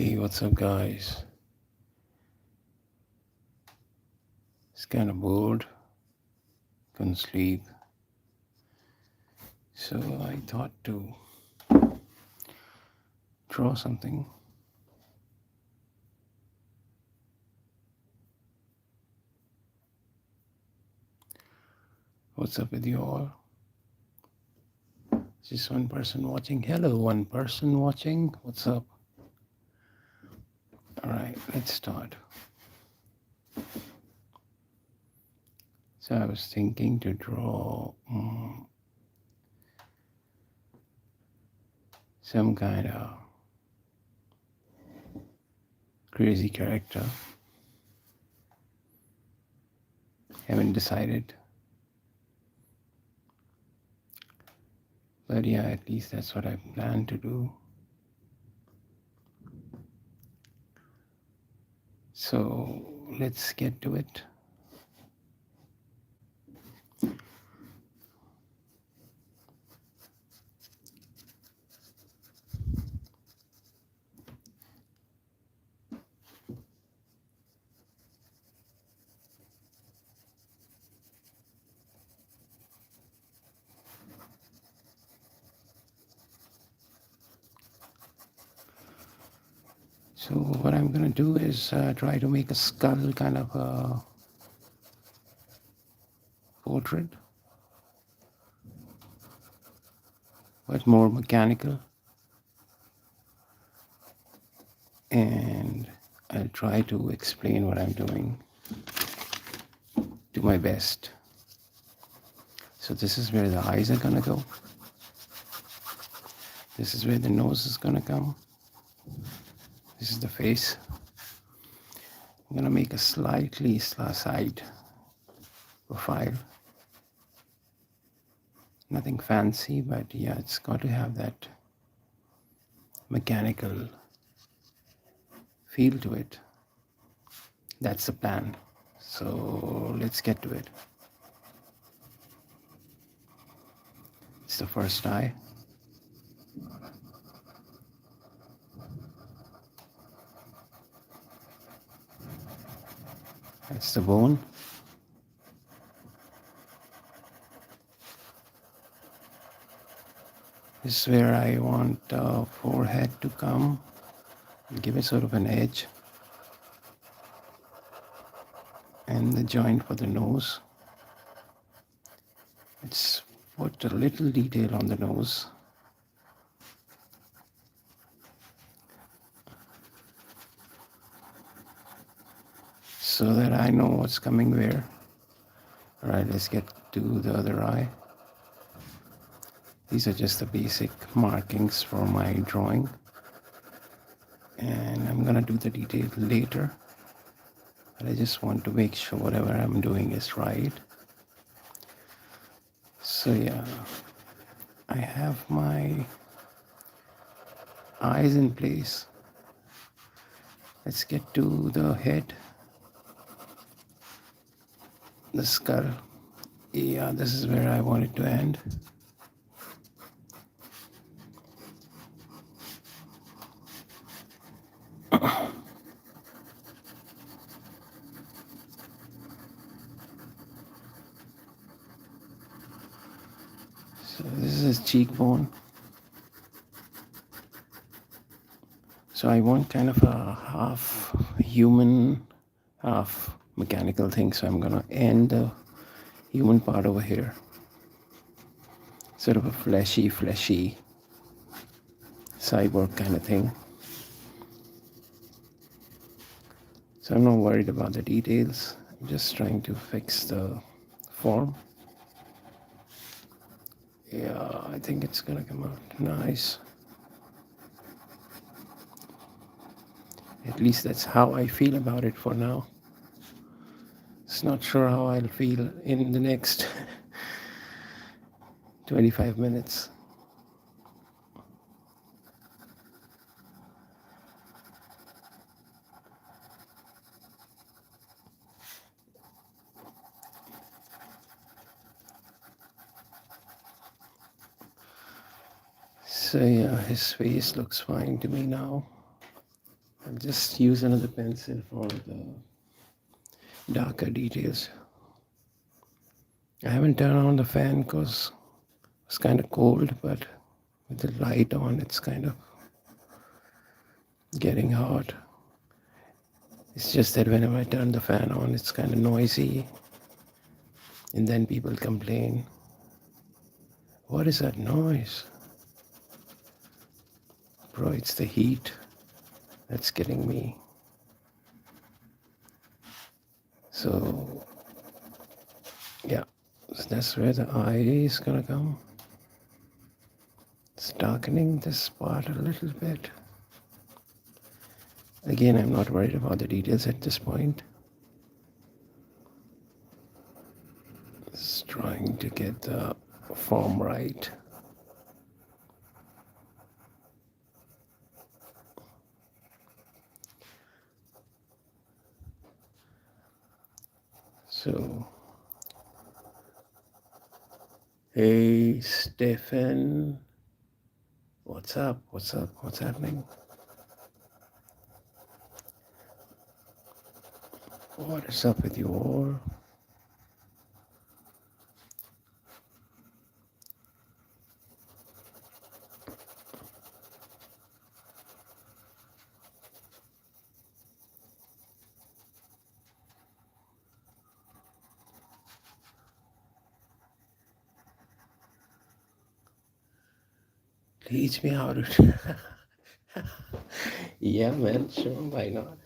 Hey, what's up, guys? It's kind of bored, couldn't sleep, so I thought to draw something. What's up with you all? Just one person watching. Hello, one person watching. What's up? All right, let's start. So I was thinking to draw some kind of crazy character. Haven't decided. But yeah, at least that's what I plan to do. So let's get to it. So what I'm going to do is try to make a skull kind of a portrait, but more mechanical. And I'll try to explain what I'm doing to my best. So this is where the eyes are going to go. This is where the nose is going to come. This is the face. I'm going to make a slightly side profile. Nothing fancy, but yeah, it's got to have that mechanical feel to it. That's the plan. So let's get to it. It's the first eye. That's the bone. This is where I want forehead to come. Give it sort of an edge. And the joint for the nose. Let's put a little detail on the nose. So that I know what's coming where. All right, let's get to the other eye. These are just the basic markings for my drawing. And I'm gonna do the detail later. But I just want to make sure whatever I'm doing is right. So yeah, I have my eyes in place. Let's get to the head. The skull. Yeah, this is where I want it to end. So this is his cheekbone. So I want kind of a half human, half mechanical thing. So I'm gonna end the human part over here. Sort of a fleshy cyborg kind of thing. So I'm not worried about the details. I'm just trying to fix the form. Yeah, I think it's gonna come out nice. At least that's how I feel about it for now. It's not sure how I'll feel in the next 25 minutes. So yeah, his face looks fine to me now. just use another pencil for the darker details. I haven't turned on the fan because it's kind of cold, but with the light on, it's kind of getting hot. It's just that whenever I turn the fan on, it's kind of noisy, and then people complain. What is that noise? Bro, it's the heat that's getting me. So, yeah, so that's where the eye is gonna come. It's darkening this part a little bit. Again, I'm not worried about the details at this point. Just trying to get the form right. So, hey, Stefan. What's up? What's up? What's happening? What is up with you all? Teach me how to. Yeah, man, sure, why not?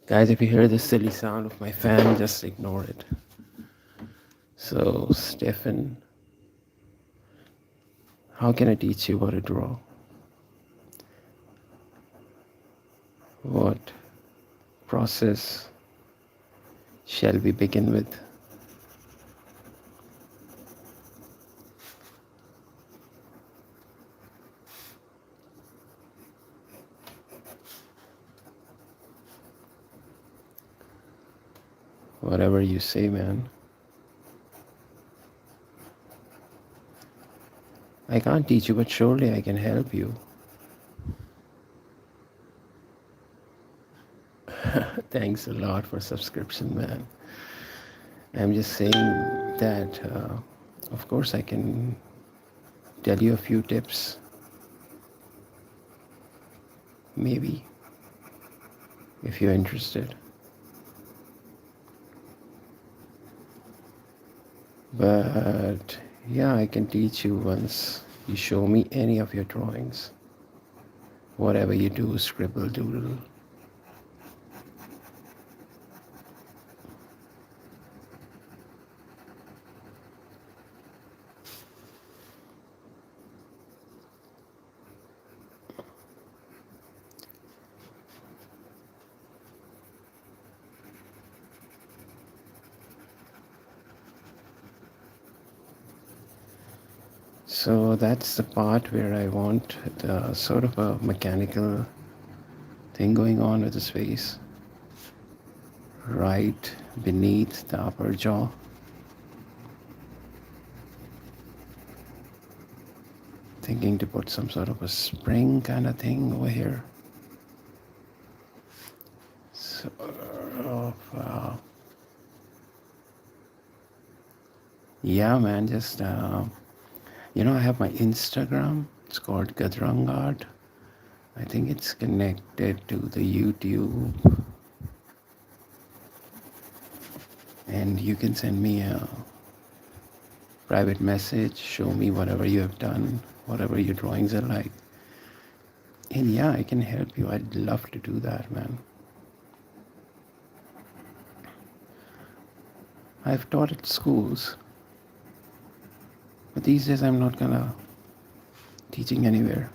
Guys, if you hear the silly sound of my fan, just ignore it. So, Stefan, how can I teach you how to draw? What process shall we begin with? Whatever you say, man. I can't teach you, but surely I can help you. Thanks a lot for subscription, man. I'm just saying that, of course, I can tell you a few tips. Maybe, if you're interested. But yeah, I can teach you once you show me any of your drawings. Whatever you do, scribble, doodle. So that's the part where I want the sort of a mechanical thing going on with his face. Right beneath the upper jaw. Thinking to put some sort of a spring kind of thing over here. Sort of, yeah, man, just, I have my Instagram. It's called Gadrangard. I think it's connected to the YouTube. And you can send me a private message, show me whatever you have done, whatever your drawings are like. And yeah, I can help you. I'd love to do that, man. I've taught at schools, but these days I'm not gonna teaching anywhere.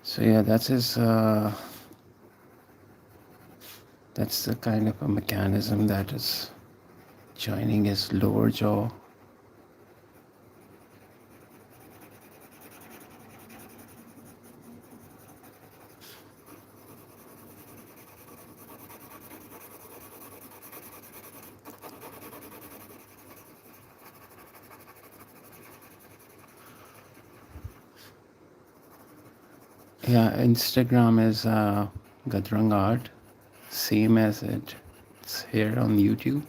So yeah, that's the kind of a mechanism that is joining his lower jaw. Yeah, Instagram is Gadrang Art, same as it's here on YouTube.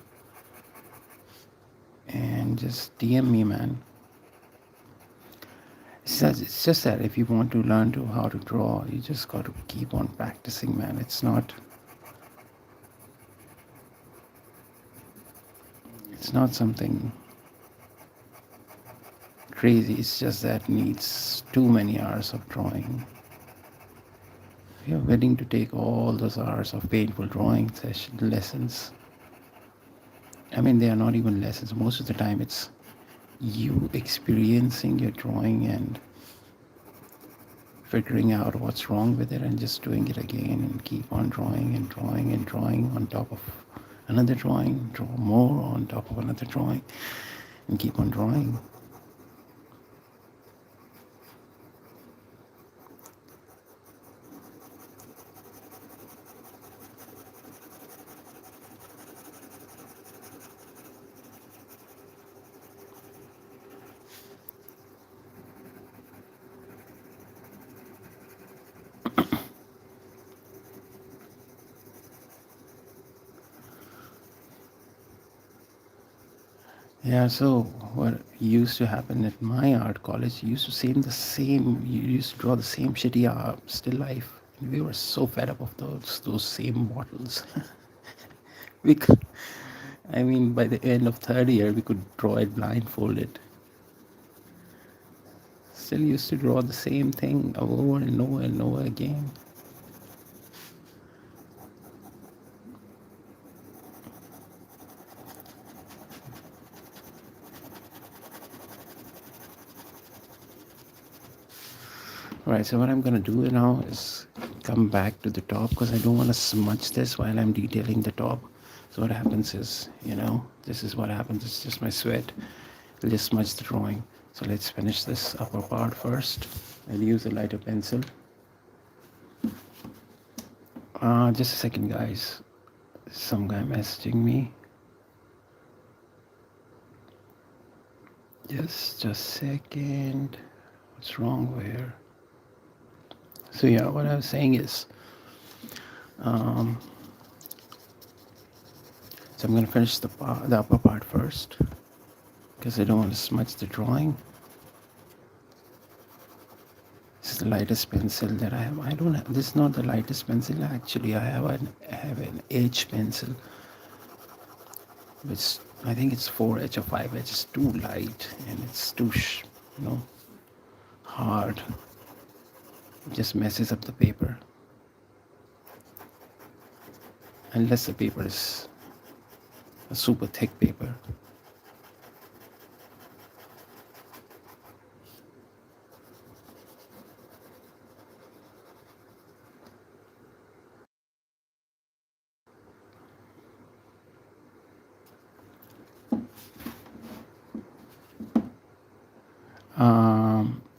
And just DM me, man. It's just that if you want to learn to how to draw, you just got to keep on practicing, man. It's not something crazy. It's just that needs too many hours of drawing. If you're willing to take all those hours of painful drawing lessons, I mean, they are not even lessons. Most of the time, it's you experiencing your drawing and figuring out what's wrong with it and just doing it again and keep on drawing and drawing and drawing on top of another drawing, draw more on top of another drawing, and keep on drawing. Yeah, so what used to happen at my art college, you used to you used to draw the same shitty still life. We were so fed up of those same bottles. we could, I mean, by the end of third year, we could draw it blindfolded. Still used to draw the same thing over and over and over again. Right, so what I'm going to do now is come back to the top because I don't want to smudge this while I'm detailing the top. So what happens is, this is what happens. It's just my sweat. It'll just smudge the drawing. So let's finish this upper part first. I'll use a lighter pencil. Just a second, guys. Some guy messaging me. Just a second. What's wrong here? So yeah, what I was saying is, so I'm going to finish the upper part first because I don't want to smudge the drawing. This is the lightest pencil that I have. I don't have. This is not the lightest pencil. Actually, I have an H pencil, which I think it's 4H or 5H. It's too light and it's too hard. It just messes up the paper. Unless the paper is a super thick paper.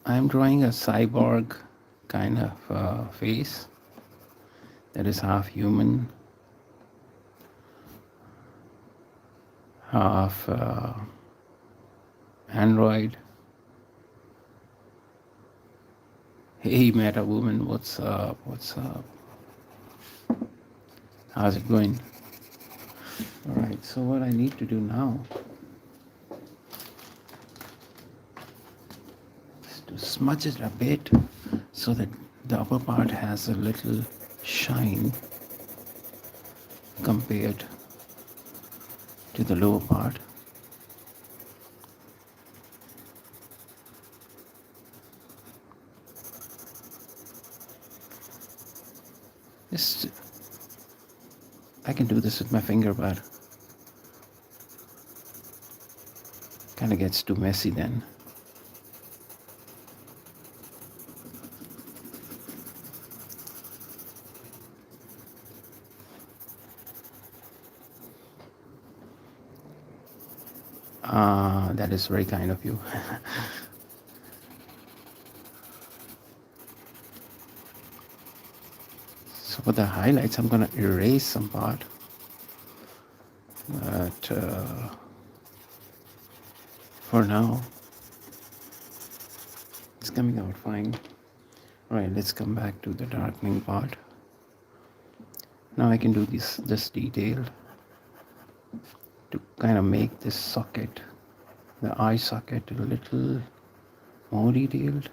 I'm drawing a cyborg kind of face that is half human, half android. Hey, Meta Woman, what's up? What's up? How's it going? All right, so what I need to do now is to smudge it a bit so that the upper part has a little shine compared to the lower part. Just, I can do this with my finger, but kind of gets too messy then. That is very kind of you. So for the highlights, I'm gonna erase some part, but for now, it's coming out fine. All right, let's come back to the darkening part. Now I can do this detail to kind of make this socket, the eye socket, a little more detailed.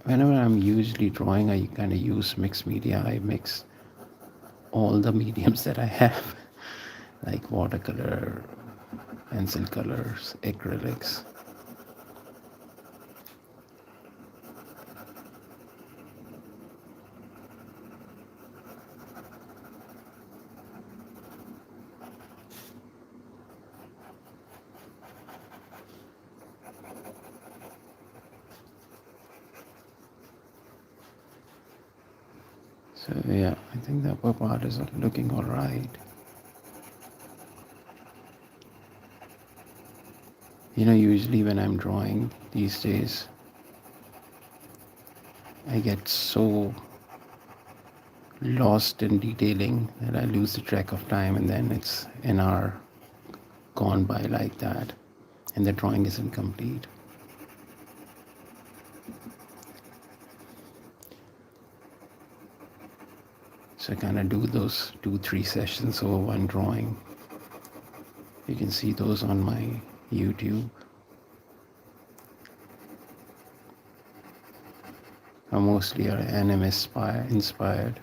Whenever I'm usually drawing, I kind of use mixed media. I mix all the mediums that I have, like watercolor, pencil colors, acrylics. So yeah, I think the upper part is looking all right. You know, usually when I'm drawing these days, I get so lost in detailing that I lose the track of time, and then it's an hour gone by like that, and the drawing isn't complete. So I kind of do those 2-3 sessions over one drawing. You can see those on my YouTube. Mostly are anime inspired.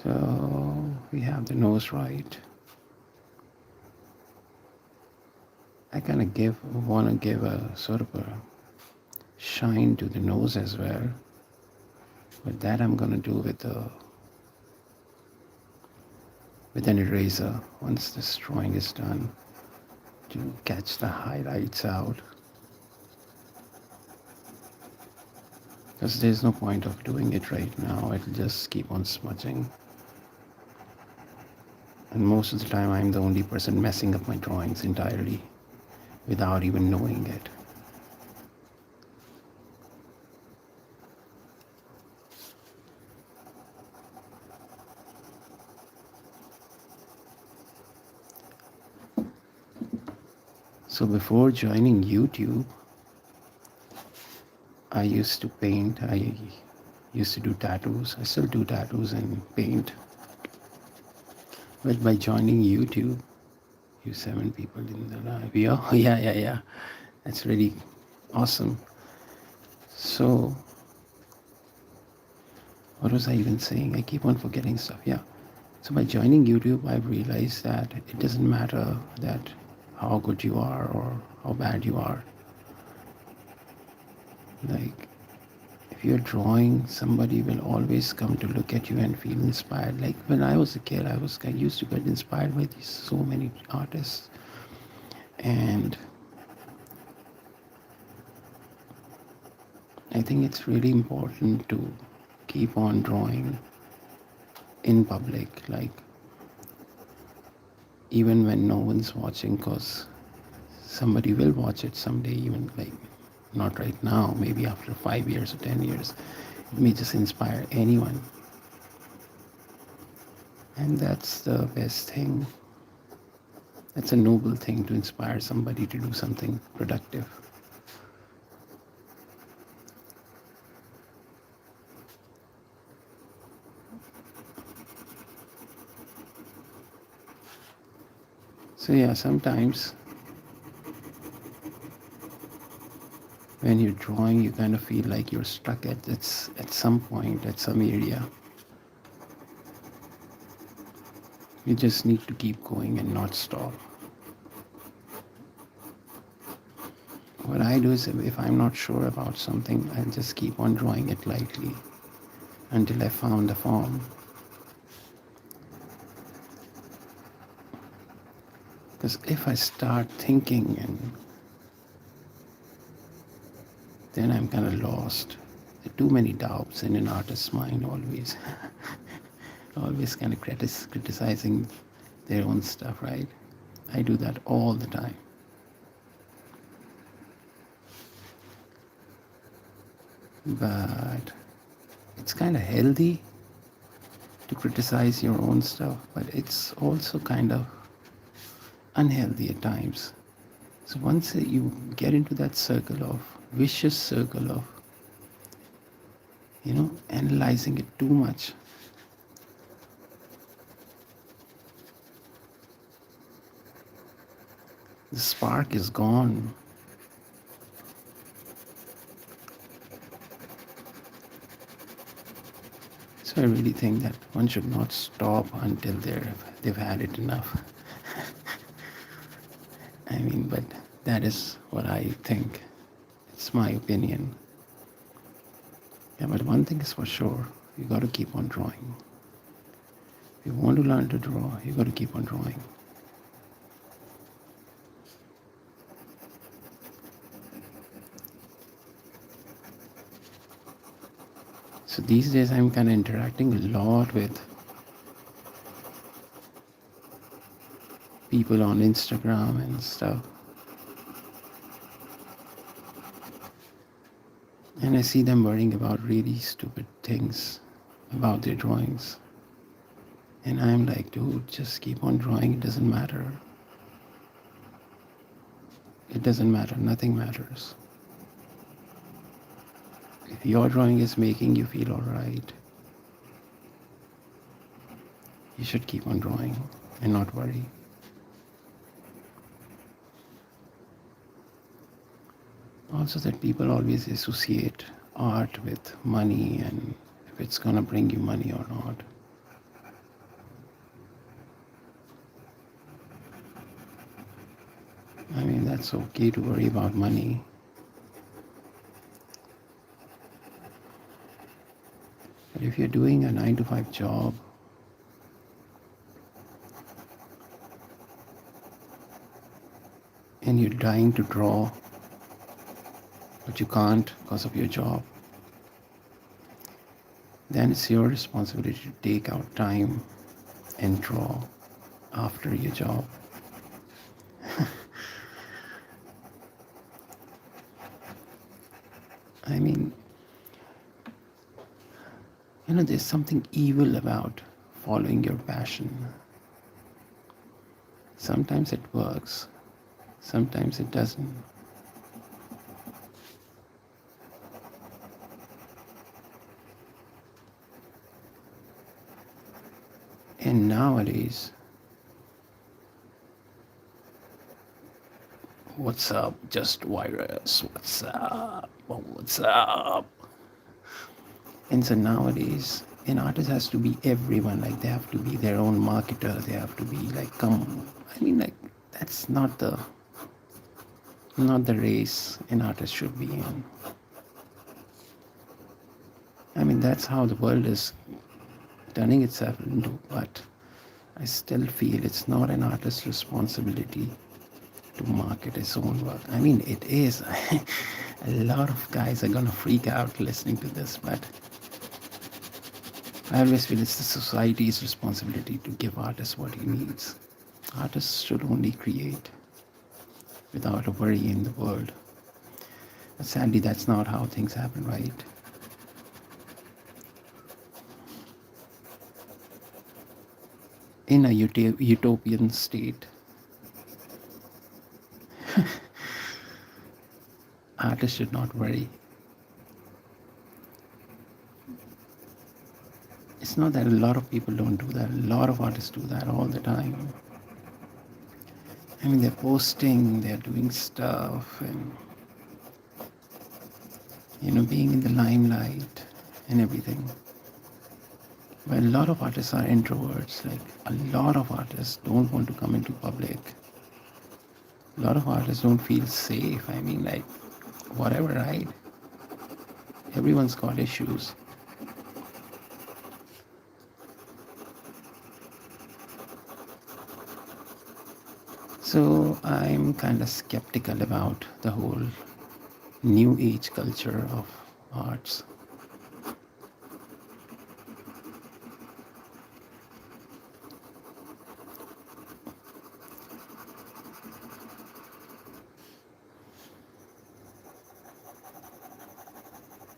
So we have the nose right. I kind of want to give a sort of a shine to the nose as well. But that I'm going to do with an eraser once this drawing is done, to catch the highlights out. Because there's no point of doing it right now. It'll just keep on smudging. And most of the time I'm the only person messing up my drawings entirely without even knowing it. So before joining YouTube, I used to paint. I used to do tattoos. I still do tattoos and paint. But by joining YouTube, you 7 people in the live. Yeah. That's really awesome. So, what was I even saying? I keep on forgetting stuff. Yeah. So by joining YouTube, I've realized that it doesn't matter that how good you are or how bad you are. Like, if you're drawing, somebody will always come to look at you and feel inspired. Like when I was a kid, I used to get inspired by so many artists, and I think it's really important to keep on drawing in public, like even when no one's watching, because somebody will watch it someday, even like not right now, maybe after 5 years or 10 years. It may just inspire anyone. And that's the best thing. That's a noble thing, to inspire somebody to do something productive. So yeah, sometimes when you're drawing, you kind of feel like you're stuck at some point, at some area. You just need to keep going and not stop. What I do is, if I'm not sure about something, I just keep on drawing it lightly until I found the form. Because if I start thinking, and then I'm kind of lost. There are too many doubts in an artist's mind always. Always kind of criticizing their own stuff, right? I do that all the time. But it's kind of healthy to criticize your own stuff, but it's also kind of unhealthy at times. So once you get into that vicious circle of, analyzing it too much, the spark is gone. So I really think that one should not stop until they've had it enough. I mean, but that is what I think. It's my opinion. Yeah, but one thing is for sure, you got to keep on drawing. If you want to learn to draw, you got to keep on drawing. So these days I'm kind of interacting a lot with people on Instagram and stuff. And I see them worrying about really stupid things about their drawings. And I'm like, dude, just keep on drawing. It doesn't matter. It doesn't matter. Nothing matters. If your drawing is making you feel alright, you should keep on drawing and not worry. Also, that people always associate art with money and if it's gonna bring you money or not. I mean, that's okay to worry about money. But if you're doing a 9-to-5 job, and you're dying to draw, but you can't because of your job, then it's your responsibility to take out time and draw after your job. I mean, there's something evil about following your passion. Sometimes it works, sometimes it doesn't. And nowadays, what's up, just virus, what's up, what's up? And so nowadays, an artist has to be everyone, like they have to be their own marketer, they have to be like, that's not the race an artist should be in. I mean, that's how the world is turning itself into, but I still feel it's not an artist's responsibility to market his own work. I mean, it is. A lot of guys are gonna freak out listening to this, but I always feel it's the society's responsibility to give artists what he needs. Artists should only create without a worry in the world. But sadly, that's not how things happen, right? In a utopian state, artists should not worry. It's not that a lot of people don't do that. A lot of artists do that all the time. I mean, they're posting, they're doing stuff, and being in the limelight and everything. But a lot of artists are introverts. Like, a lot of artists don't want to come into public. A lot of artists don't feel safe. I mean, like, whatever, right? Everyone's got issues. So I'm kind of skeptical about the whole new age culture of arts.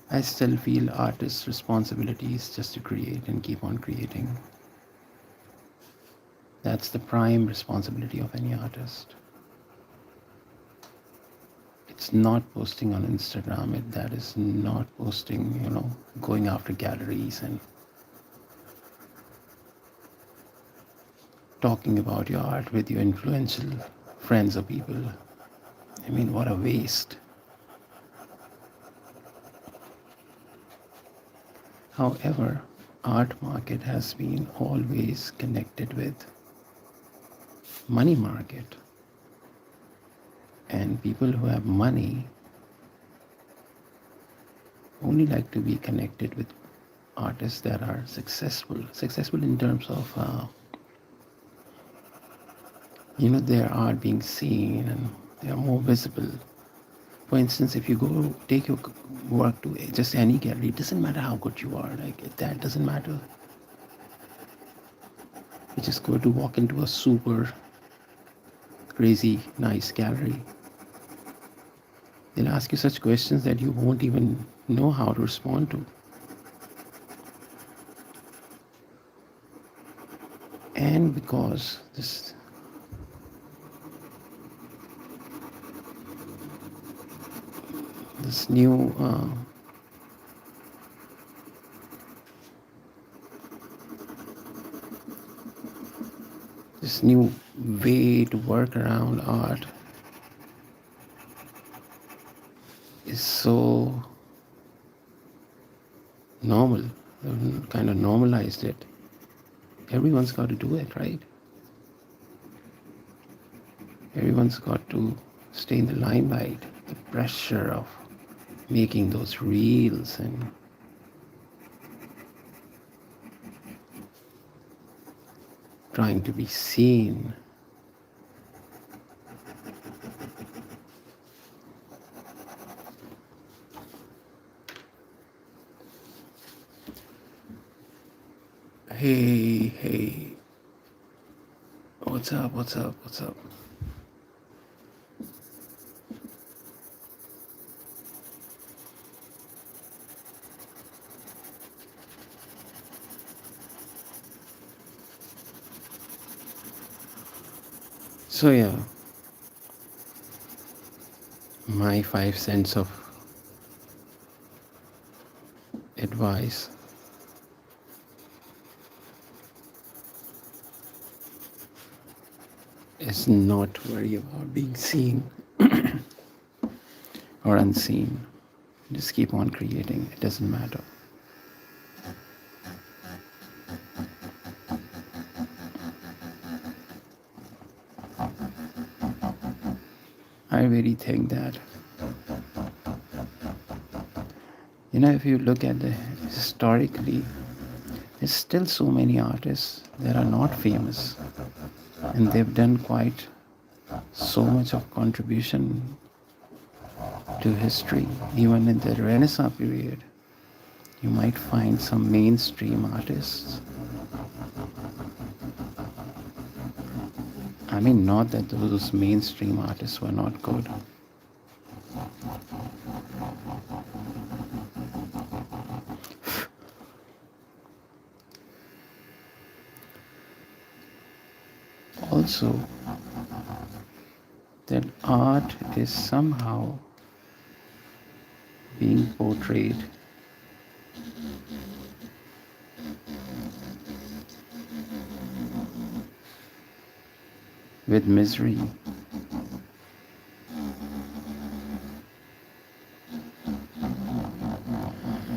I still feel artists' responsibility is just to create and keep on creating. That's the prime responsibility of any artist. It's not posting on Instagram, that is not posting, going after galleries and talking about your art with your influential friends or people. I mean, what a waste. However, art market has been always connected with money market, and people who have money only like to be connected with artists that are successful in terms of their art being seen, and they are more visible. For instance, if you go take your work to just any gallery, it doesn't matter how good you are, like that doesn't matter. You just go to walk into a super crazy nice gallery, they'll ask you such questions that you won't even know how to respond to. And because this new this new way to work around art is so normal, kind of normalized it. Everyone's got to do it, right? Everyone's got to stay in the limelight. The pressure of making those reels and trying to be seen. Hey, what's up? So yeah, my 5 cents of advice is not worry about being seen or unseen. Just keep on creating. It doesn't matter. I really think that, if you look at the historically, there's still so many artists that are not famous, and they've done quite so much of contribution to history. Even in the Renaissance period, you might find some mainstream artists. I mean, not that those mainstream artists were not good. Also, that art is somehow being portrayed with misery.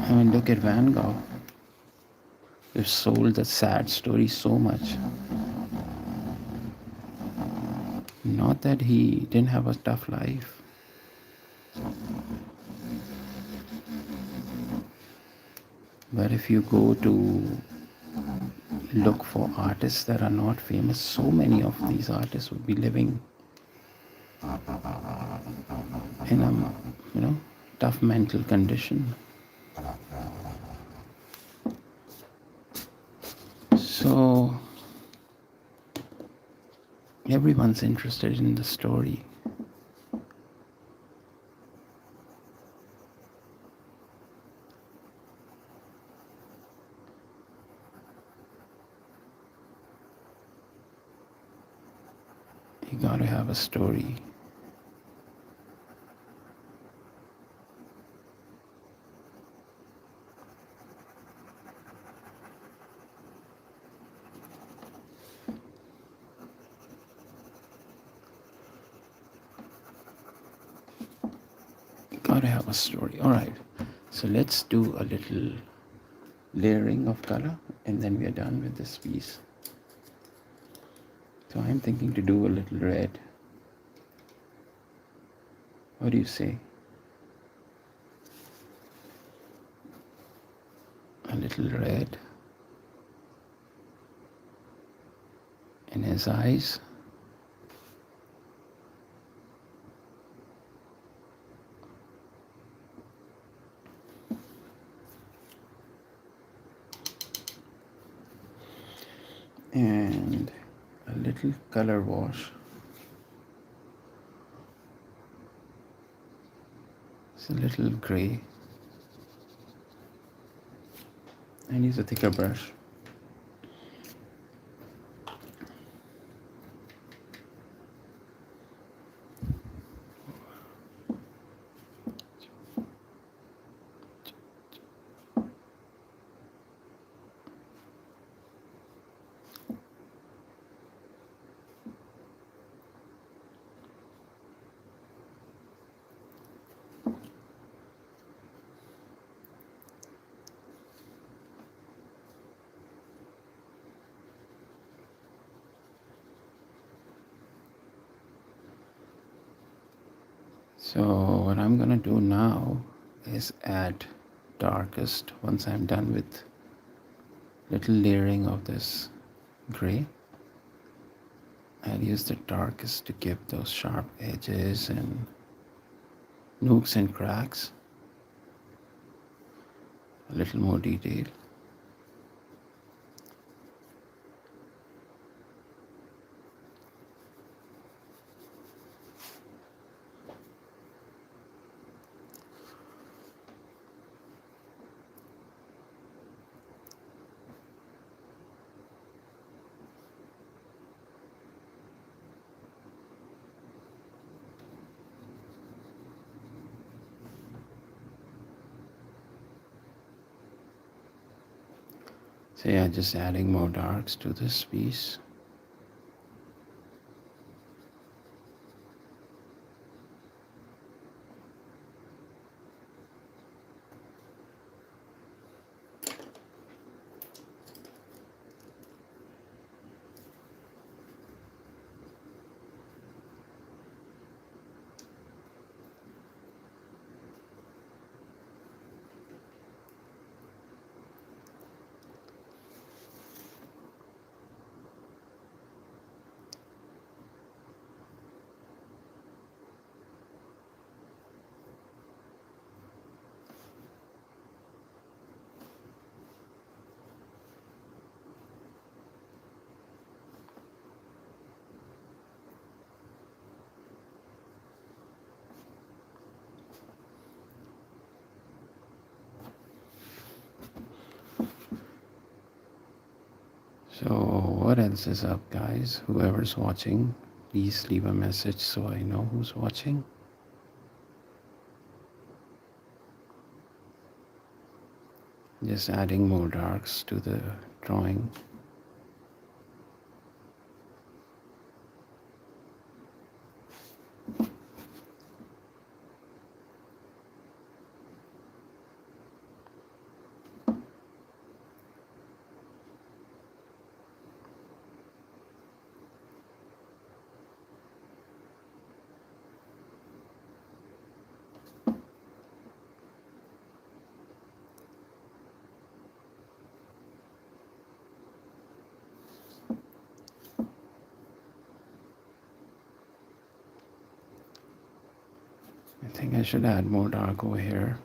I mean, look at Van Gogh. We've sold the sad story so much. Not that he didn't have a tough life. But if you go to look for artists that are not famous, so many of these artists would be living in a, tough mental condition. So everyone's interested in the story. You gotta have a story. You gotta have a story. All right. So let's do a little layering of color and then we are done with this piece. So I'm thinking to do a little red. What do you say? A little red in his eyes. And a little color wash. It's a little gray. And use a thicker brush. So what I'm gonna do now is add darkest once I'm done with little layering of this gray. I'll use the darkest to give those sharp edges and nooks and cracks a little more detail. So yeah, just adding more darks to this piece. So what else is up, guys? Whoever's watching, please leave a message so I know who's watching. Just adding more darks to the drawing. I think I should add more dark over here.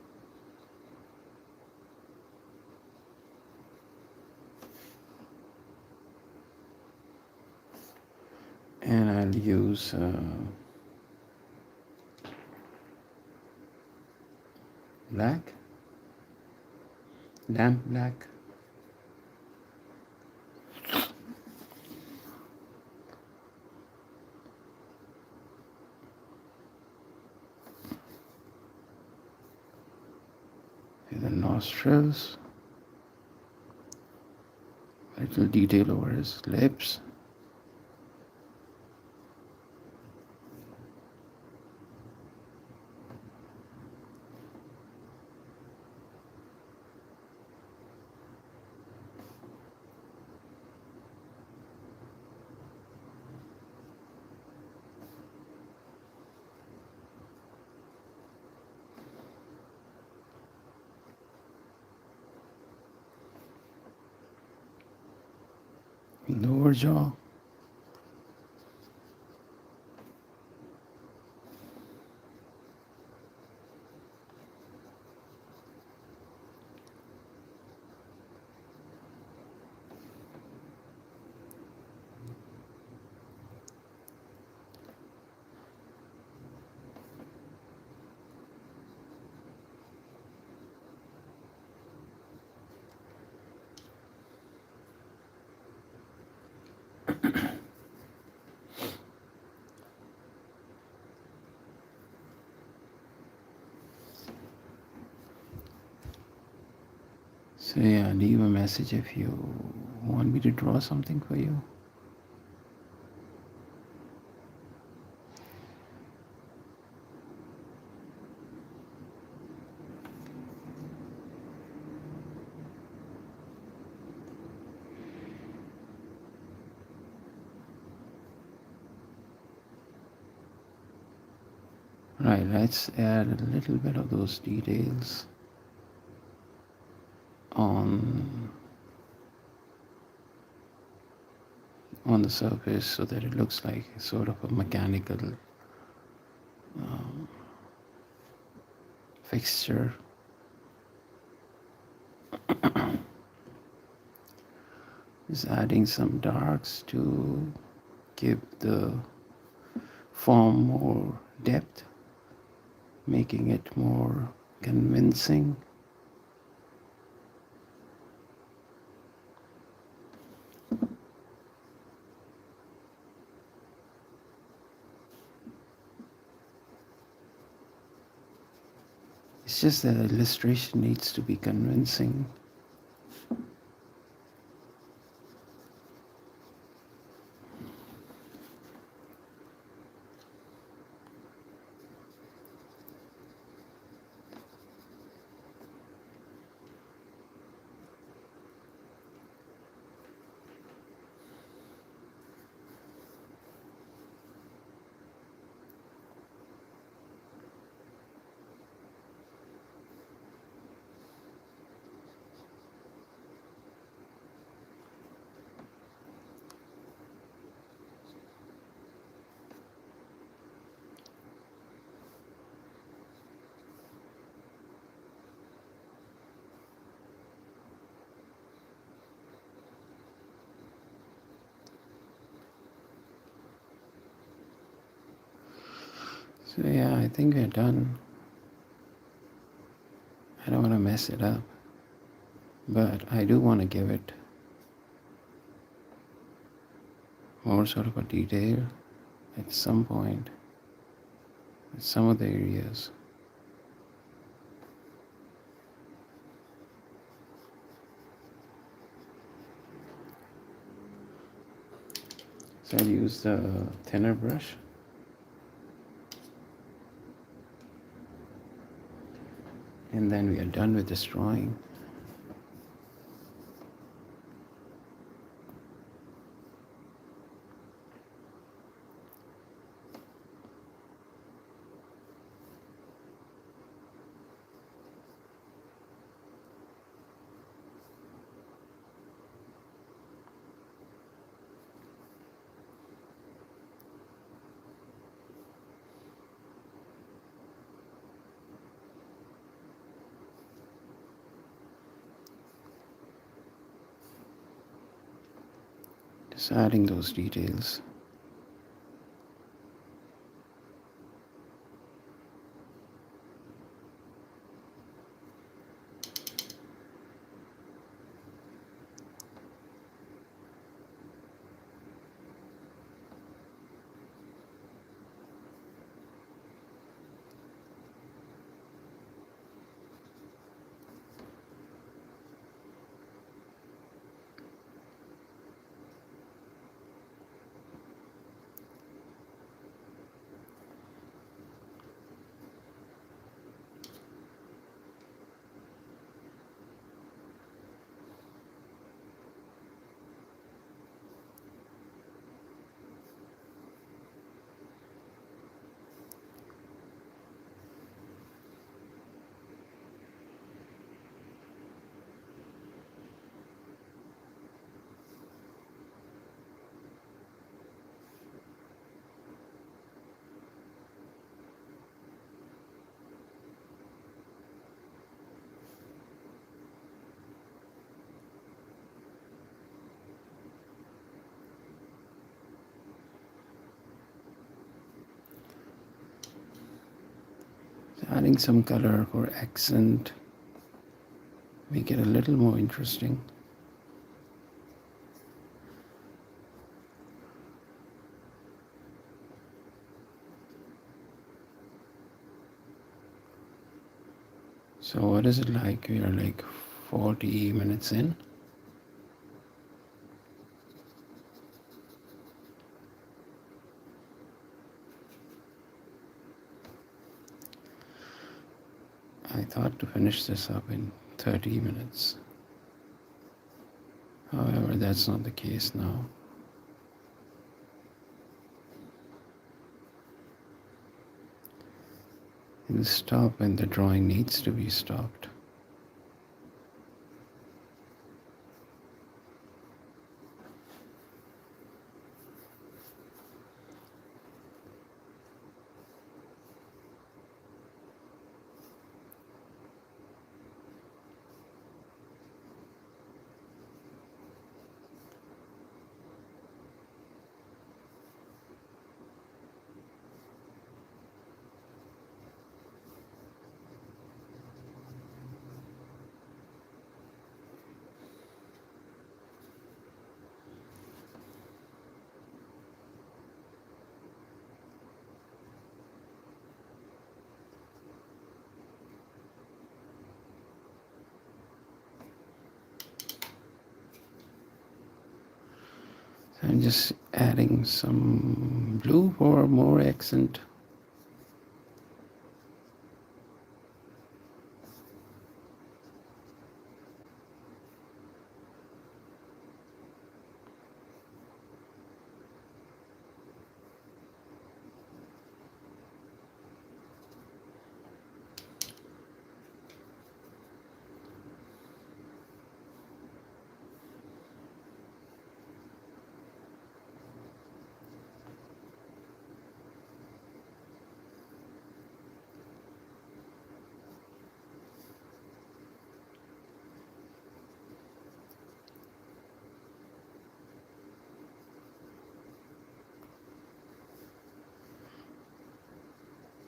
And I'll use black, lamp black. The nostrils, little detail over his lips. Lower jaw. So yeah, leave a message if you want me to draw something for you. Right, let's add a little bit of those details on the surface so that it looks like sort of a mechanical fixture. Just adding some darks to give the form more depth, making it more convincing. It's just that the illustration needs to be convincing. So yeah, I think we're done. I don't want to mess it up, but I do want to give it more sort of a detail at some point, at some of the areas. So I'll use the thinner brush. And then we are done with this drawing. Just adding those details. Adding some color for accent, make it a little more interesting. So what is it like? We are like 40 minutes in. I thought to finish this up in 30 minutes. However, that's not the case now. It'll stop when the drawing needs to be stopped. I'm just adding some blue for more accent.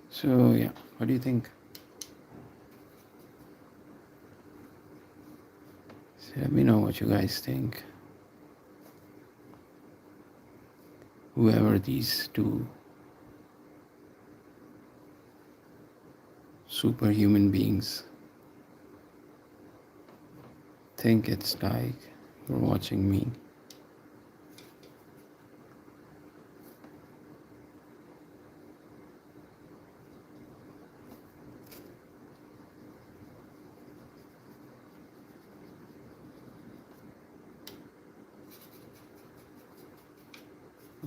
So yeah, what do you think? So let me know what you guys think. Whoever these two superhuman beings think it's like you're watching me.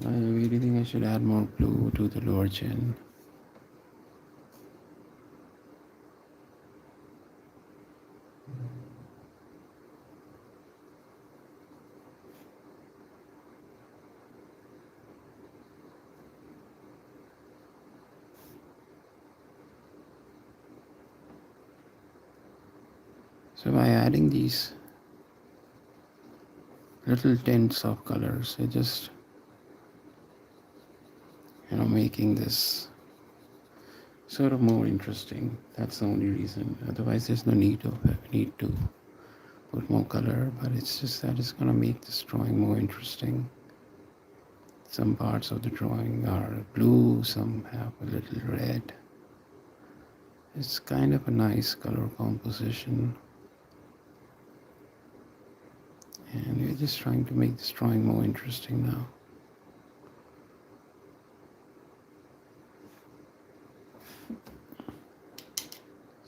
I really think I should add more blue to the lower chin. So by adding these little tints of colors. It just, making this sort of more interesting. That's the only reason. Otherwise, there's no need to put more color, but it's just that it's gonna make this drawing more interesting. Some parts of the drawing are blue, some have a little red. It's kind of a nice color composition. And we're just trying to make this drawing more interesting now.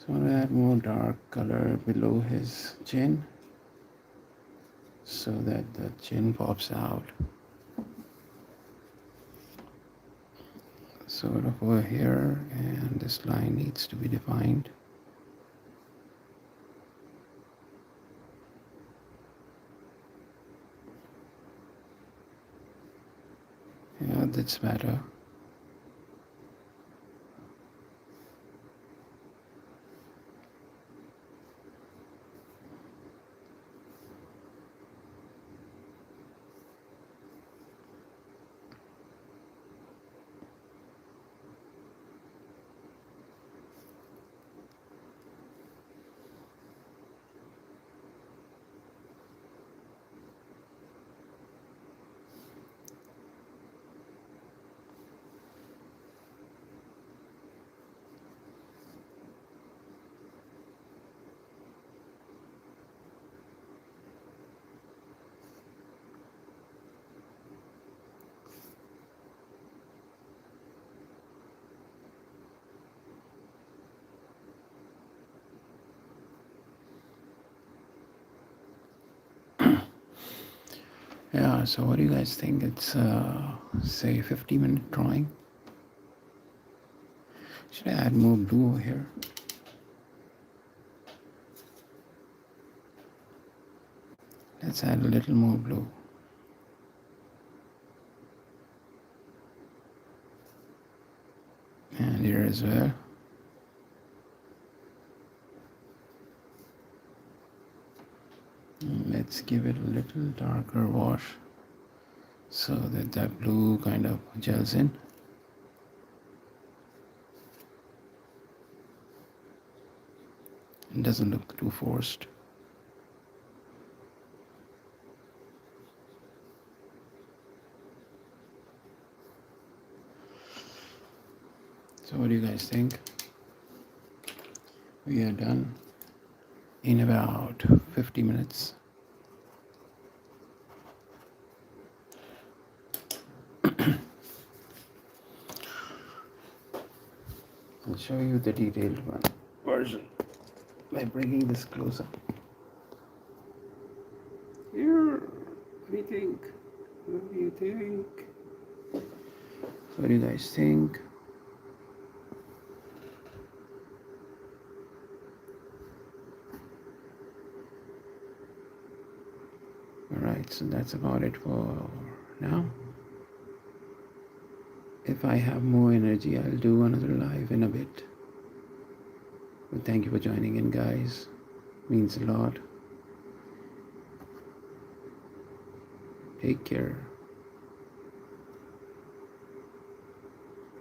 So I'll add more dark color below his chin so that the chin pops out. Sort of over here, and this line needs to be defined. Yeah, that's better. Yeah, so what do you guys think? It's say 50-minute drawing. Should I add more blue over here? Let's add a little more blue. And here as well. Let's give it a little darker wash so that that blue kind of gels in. It doesn't look too forced. So what do you guys think? We are done in about 50 minutes. I'll show you the detailed version by bringing this closer. Here, what do you think? What do you think? What do you guys think? Alright, so that's about it for now. If I have more energy, I'll do another live in a bit. But thank you for joining in, guys. Means a lot. Take care.